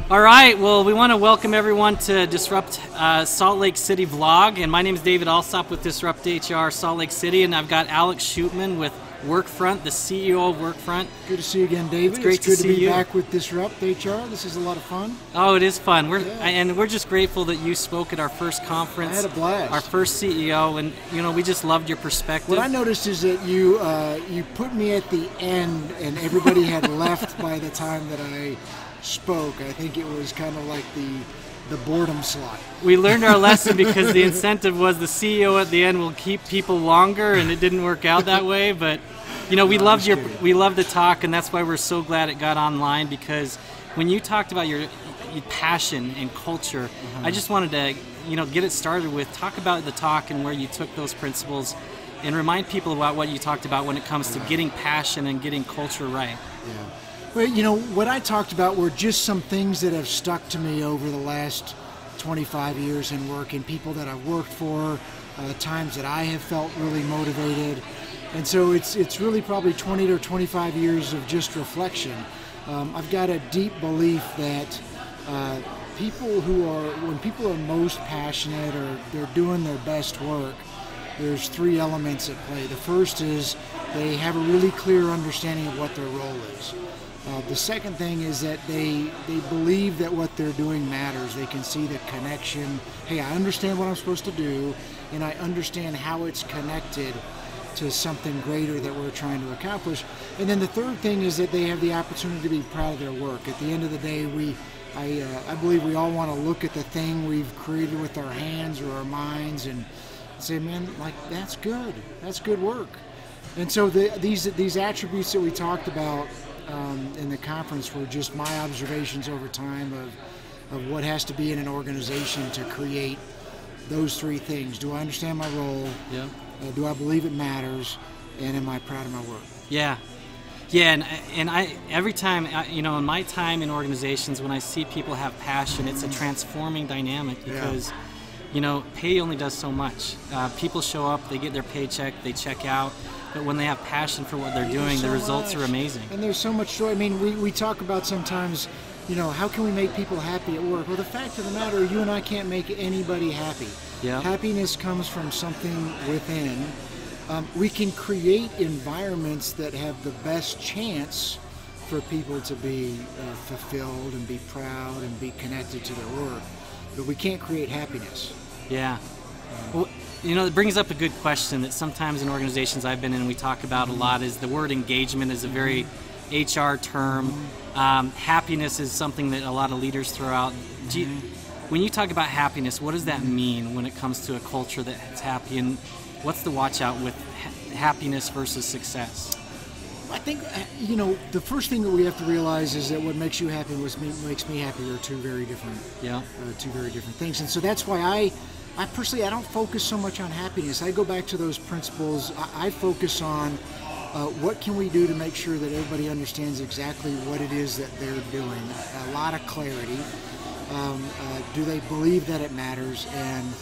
All right, well, we want to welcome everyone to Disrupt Salt Lake City vlog, and my name is David Alsop with DisruptHR Salt Lake City, and I've got Alex Shootman with Workfront, the CEO of Workfront. Good to see you again, David. It's great to see be you. back with DisruptHR. This is a lot of fun. Oh, it is fun. And we're just grateful that you spoke at our first conference. I had a blast. Our first CEO, and we just loved your perspective. What I noticed is that you put me at the end, and everybody had left by the time that I spoke. I think it was kind of like the boredom slot. We learned our lesson because the incentive was the CEO at the end will keep people longer, and it didn't work out that way. But we loved the talk, and that's why we're so glad it got online, because when you talked about your passion and culture, I just wanted to get it started with talk about the talk and where you took those principles and remind people about what you talked about when it comes to getting passion and getting culture right. Yeah. Well, what I talked about were just some things that have stuck to me over the last 25 years in work, and people that I've worked for, times that I have felt really motivated. And so it's really probably 20 to 25 years of just reflection. I've got a deep belief that when people are most passionate or they're doing their best work, there's three elements at play. The first is they have a really clear understanding of what their role is. The second thing is that they believe that what they're doing matters. They can see the connection. Hey, I understand what I'm supposed to do, and I understand how it's connected to something greater that we're trying to accomplish. And then the third thing is that they have the opportunity to be proud of their work. At the end of the day, I believe we all want to look at the thing we've created with our hands or our minds and say, man, like, that's good. That's good work. And so these attributes that we talked about in the conference were just my observations over time of what has to be in an organization to create those three things. Do I understand my role? Yeah. Do I believe it matters? And am I proud of my work? Yeah. Yeah, and I every time, in my time in organizations, when I see people have passion, it's a transforming dynamic because, pay only does so much. People show up, they get their paycheck, they check out. But when they have passion for what they're doing, the results are amazing. And there's so much joy. I mean, we talk about sometimes, how can we make people happy at work? Well, the fact of the matter, you and I can't make anybody happy. Yeah. Happiness comes from something within. We can create environments that have the best chance for people to be fulfilled and be proud and be connected to their work. But we can't create happiness. Yeah. Well, it brings up a good question that sometimes in organizations I've been in, we talk about a lot, is the word engagement is a very HR term. Happiness is something that a lot of leaders throw out. When you talk about happiness, what does that mean when it comes to a culture that's happy, and what's the watch out with happiness versus success? I think, the first thing that we have to realize is that what makes you happy and what makes me happy are two very different things. And so that's why I personally, I don't focus so much on happiness. I go back to those principles. I focus on what can we do to make sure that everybody understands exactly what it is that they're doing. A lot of clarity. Do they believe that it matters? And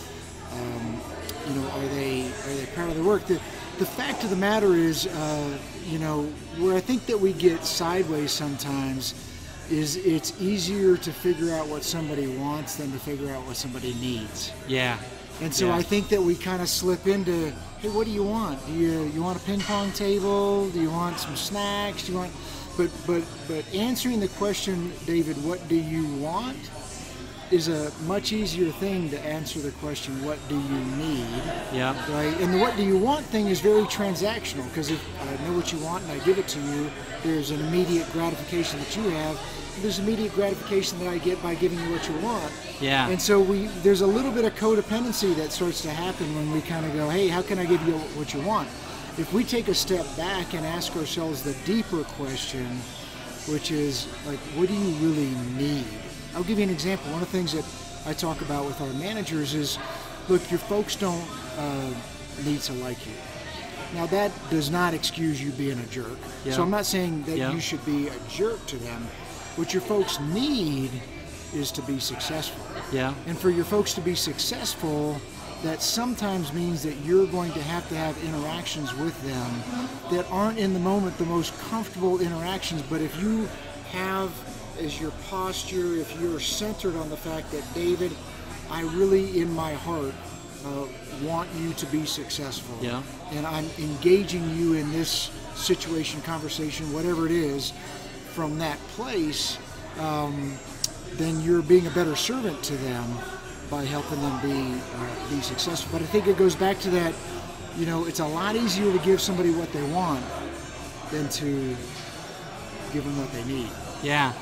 are they proud of their work? The fact of the matter is, where I think that we get sideways sometimes is it's easier to figure out what somebody wants than to figure out what somebody needs. Yeah. And so I think that we kind of slip into, hey, what do you want? Do you want a ping pong table? Do you want some snacks? Do you want? But answering the question, David, what do you want, is a much easier thing to answer the question, what do you need? Yeah. Right? And the what do you want thing is very transactional, because if I know what you want and I give it to you, there's an immediate gratification that you have. There's immediate gratification that I get by giving you what you want. Yeah. And so there's a little bit of codependency that starts to happen when we kind of go, hey, how can I give you what you want? If we take a step back and ask ourselves the deeper question, which is, like, what do you really need? I'll give you an example. One of the things that I talk about with our managers is, look, your folks don't need to like you. Now, that does not excuse you being a jerk. Yeah. So I'm not saying that you should be a jerk to them. What your folks need is to be successful. Yeah. And for your folks to be successful, that sometimes means that you're going to have interactions with them that aren't in the moment the most comfortable interactions, but if you have is your posture, if you're centered on the fact that, David, I really in my heart want you to be successful, and I'm engaging you in this situation, conversation, whatever it is, from that place, then you're being a better servant to them by helping them be successful. But I think it goes back to that, it's a lot easier to give somebody what they want than to give them what they need. Yeah.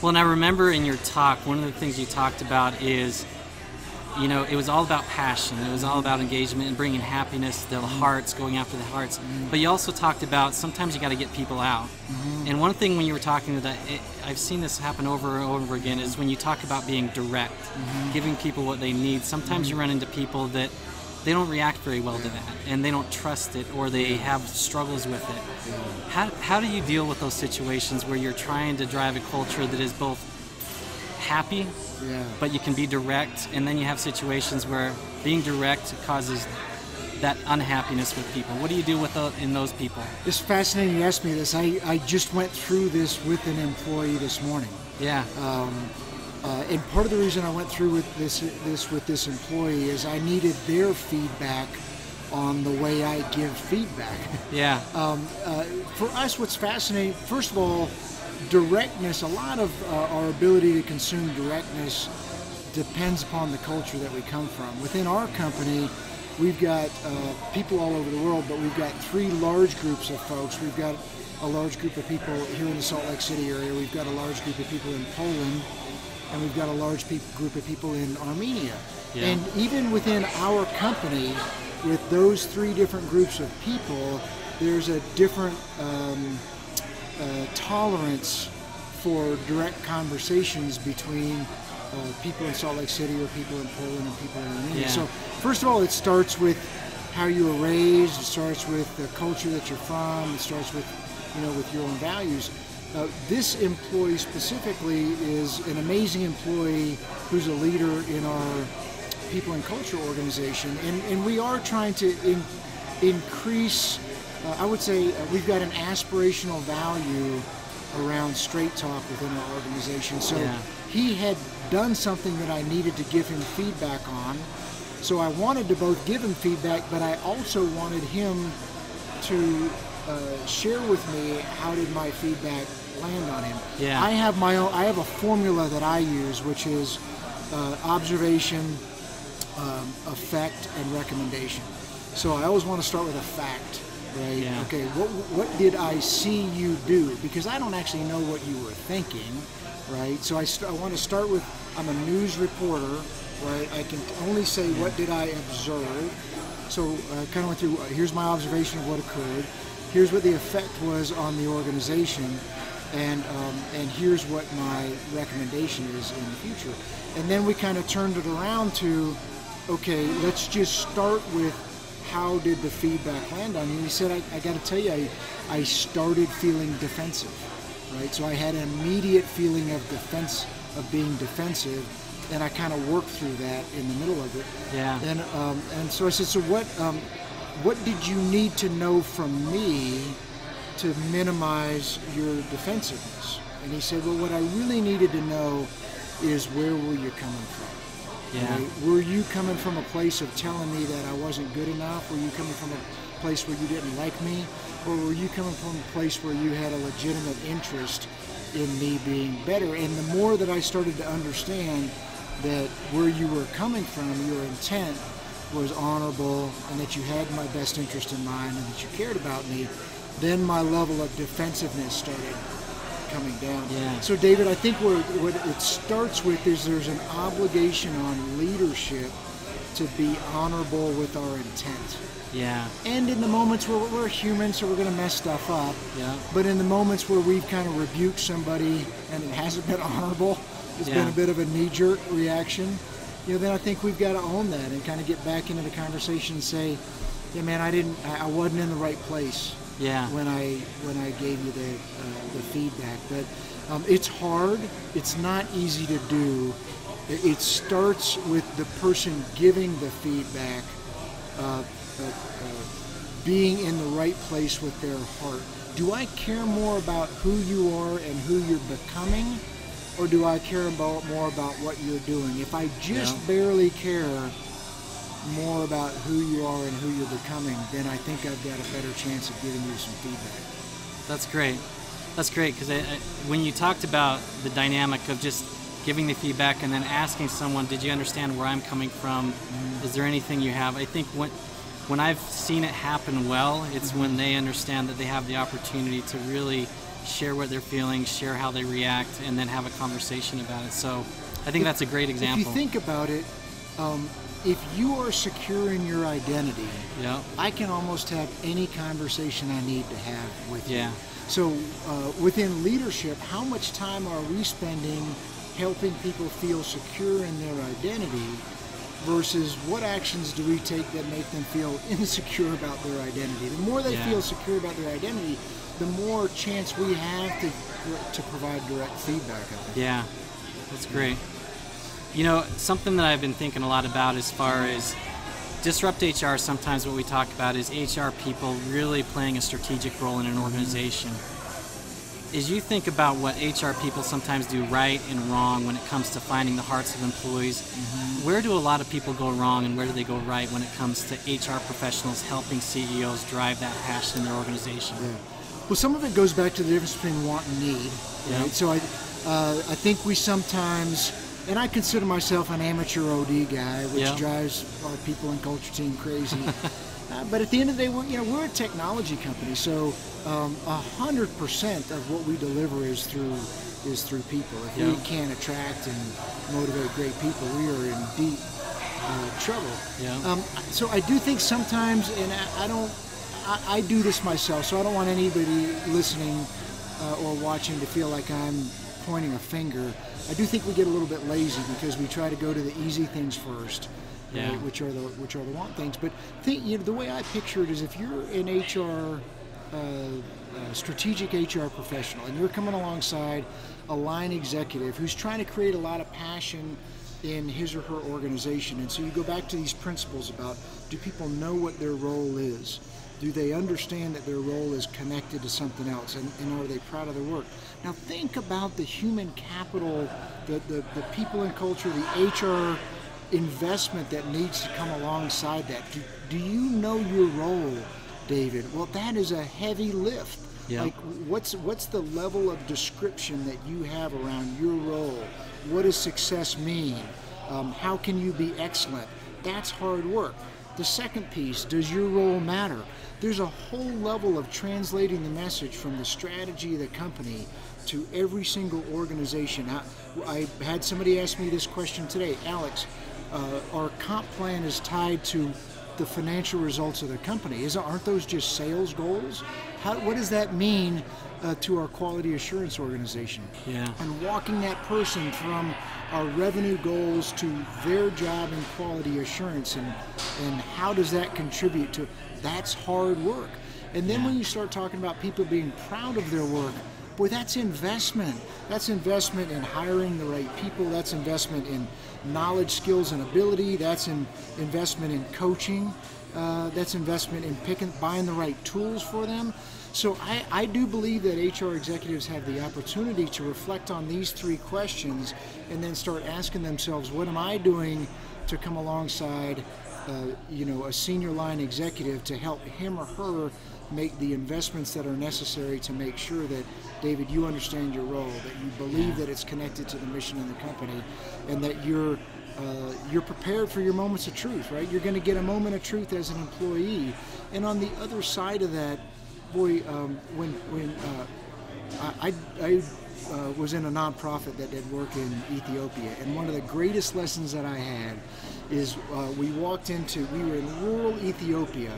Well, and I remember in your talk, one of the things you talked about is, it was all about passion. It was all about engagement and bringing happiness to the hearts, going after the hearts. But you also talked about sometimes you got to get people out. And one thing when you were talking about I've seen this happen over and over again, is when you talk about being direct, giving people what they need. Sometimes you run into people that they don't react very well to that, and they don't trust it, or they have struggles with it. How do you deal with those situations where you're trying to drive a culture that is both happy, but you can be direct, and then you have situations where being direct causes that unhappiness with people? What do you do in those people? It's fascinating you asked me this. I just went through this with an employee this morning. Yeah. And part of the reason I went through with this employee is I needed their feedback on the way I give feedback. Yeah. For us, what's fascinating, first of all, directness, a lot of our ability to consume directness depends upon the culture that we come from. Within our company, we've got people all over the world, but we've got 3 large groups of folks. We've got a large group of people here in the Salt Lake City area. We've got a large group of people in Poland, and we've got a large group of people in Armenia. Yeah. And even within our company, with those 3 different groups of people, there's a different tolerance for direct conversations between people in Salt Lake City or people in Poland and people in Armenia. Yeah. So first of all, it starts with how you were raised. It starts with the culture that you're from. It starts with, with your own values. This employee specifically is an amazing employee who's a leader in our people and culture organization, and we are trying to increase. I would say we've got an aspirational value around straight talk within our organization. So he had done something that I needed to give him feedback on. So I wanted to both give him feedback, but I also wanted him to share with me how did my feedback land on him. Yeah. I have a formula that I use, which is observation, effect, and recommendation. So I always want to start with a fact. Right. Yeah. Okay. What did I see you do? Because I don't actually know what you were thinking, right? So I want to start with, I'm a news reporter, right? I can only say what did I observe. So I kind of went through. Here's my observation of what occurred. Here's what the effect was on the organization, and here's what my recommendation is in the future. And then we kind of turned it around to, okay, let's just start with, how did the feedback land on you? He said, I got to tell you, I started feeling defensive, right? So I had an immediate feeling of being defensive, and I kind of worked through that in the middle of it. Yeah. And so I said, so what did you need to know from me to minimize your defensiveness? And he said, well, what I really needed to know is, where were you coming from? Yeah. Right? Were you coming from a place of telling me that I wasn't good enough? Were you coming from a place where you didn't like me? Or were you coming from a place where you had a legitimate interest in me being better? And the more that I started to understand that where you were coming from, your intent was honorable, and that you had my best interest in mind, and that you cared about me, then my level of defensiveness started coming down. Yeah. So David, I think what it starts with is there's an obligation on leadership to be honorable with our intent. Yeah. And in the moments where we're human, so we're going to mess stuff up. Yeah. But in the moments where we've kind of rebuked somebody and it hasn't been honorable, it's been a bit of a knee-jerk reaction, then I think we've got to own that and kind of get back into the conversation and say, yeah, man, I wasn't in the right place. Yeah. When I gave you the feedback, but it's hard. It's not easy to do. It starts with the person giving the feedback being in the right place with their heart. Do I care more about who you are and who you're becoming, or do I care more about what you're doing? If I just barely care more about who you are and who you're becoming, then I think I've got a better chance of giving you some feedback. That's great. That's great, because when you talked about the dynamic of just giving the feedback and then asking someone, did you understand where I'm coming from? Is there anything you have? I think when I've seen it happen well, it's when they understand that they have the opportunity to really share what they're feeling, share how they react, and then have a conversation about it. So I think that's a great example. If you think about it, if you are secure in your identity, I can almost have any conversation I need to have with you. So within leadership, how much time are we spending helping people feel secure in their identity versus what actions do we take that make them feel insecure about their identity? The more they feel secure about their identity, the more chance we have to provide direct feedback, I think. Yeah, that's great. You know, something that I've been thinking a lot about as far as Disrupt HR, sometimes what we talk about is HR people really playing a strategic role in an organization. As you think about what HR people sometimes do right and wrong when it comes to finding the hearts of employees, where do a lot of people go wrong and where do they go right when it comes to HR professionals helping CEOs drive that passion in their organization? Well, some of it goes back to the difference between want and need. Right? So I think we sometimes, and I consider myself an amateur OD guy, which drives our people and culture team crazy. But at the end of the day, we're a technology company, so 100% of what we deliver is through people. If we can't attract and motivate great people, we are in deep trouble. So I do think sometimes, and I do this myself, so I don't want anybody listening or watching to feel like I'm pointing a finger. I do think we get a little bit lazy because we try to go to the easy things first, right, which are the want things. But the way I picture it is, if you're an HR strategic HR professional and you're coming alongside a line executive who's trying to create a lot of passion in his or her organization, and so you go back to these principles about, do people know what their role is? Do they understand that their role is connected to something else, and are they proud of their work? Now think about the human capital, the people and culture, the HR investment that needs to come alongside that. Do you know your role, David? Well, that is a heavy lift. Like, what's the level of description that you have around your role? What does success mean? How can you be excellent? That's hard work. The second piece, does your role matter? There's a whole level of translating the message from the strategy of the company to every single organization. I had somebody ask me this question today, Alex, our comp plan is tied to the financial results of the company. Aren't those just sales goals? What does that mean to our quality assurance organization? And walking that person from our revenue goals to their job in quality assurance, and how does that contribute to, that's hard work. And then when you start talking about people being proud of their work, boy, that's investment. That's investment in hiring the right people. That's investment in knowledge, skills, and ability. That's investment in coaching. That's investment in buying the right tools for them. So I do believe that HR executives have the opportunity to reflect on these three questions and then start asking themselves, what am I doing to come alongside a senior line executive to help him or her make the investments that are necessary to make sure that, David, you understand your role, that you believe that it's connected to the mission of the company, and that you're prepared for your moments of truth, right? You're going to get a moment of truth as an employee. And on the other side of that, boy, when I was in a nonprofit that did work in Ethiopia, and one of the greatest lessons that I had is we were in rural Ethiopia,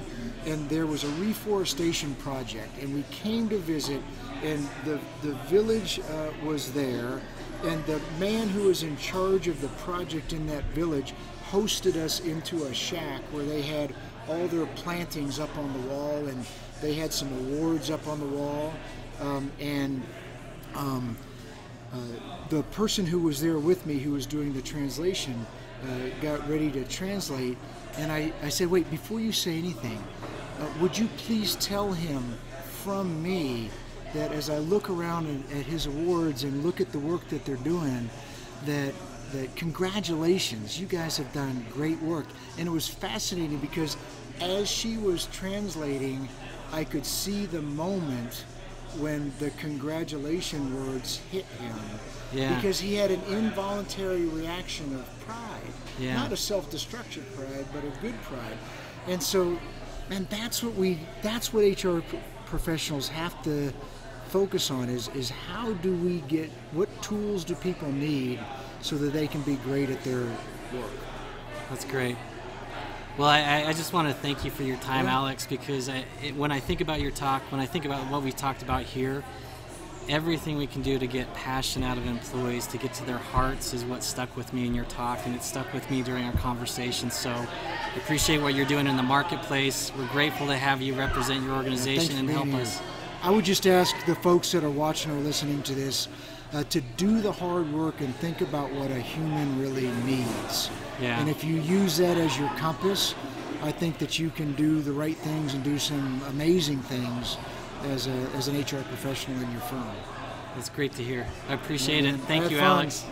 and there was a reforestation project, and we came to visit, and the village was there, and the man who was in charge of the project in that village hosted us into a shack where they had all their plantings up on the wall, and they had some awards up on the wall, the person who was there with me, who was doing the translation, got ready to translate, and I said, wait, before you say anything, would you please tell him from me that as I look around at his awards and look at the work that they're doing, that congratulations, you guys have done great work. And it was fascinating because as she was translating, I could see the moment when the congratulation words hit him. Yeah. Because he had an involuntary reaction of pride. Yeah. Not a self-destructive pride, but a good pride. And so, and that's what HR professionals have to focus on is how do we get, what tools do people need so that they can be great at their work? That's great. Well, I just want to thank you for your time, Alex, because when I think about your talk, when I think about what we talked about here, everything we can do to get passion out of employees, to get to their hearts, is what stuck with me in your talk, and it stuck with me during our conversation. So I appreciate what you're doing in the marketplace. We're grateful to have you represent your organization and help us. I would just ask the folks that are watching or listening to this to do the hard work and think about what a human really needs. Yeah. And if you use that as your compass, I think that you can do the right things and do some amazing things as an HR professional in your firm. That's great to hear. I appreciate it. Thank you, fun. Alex.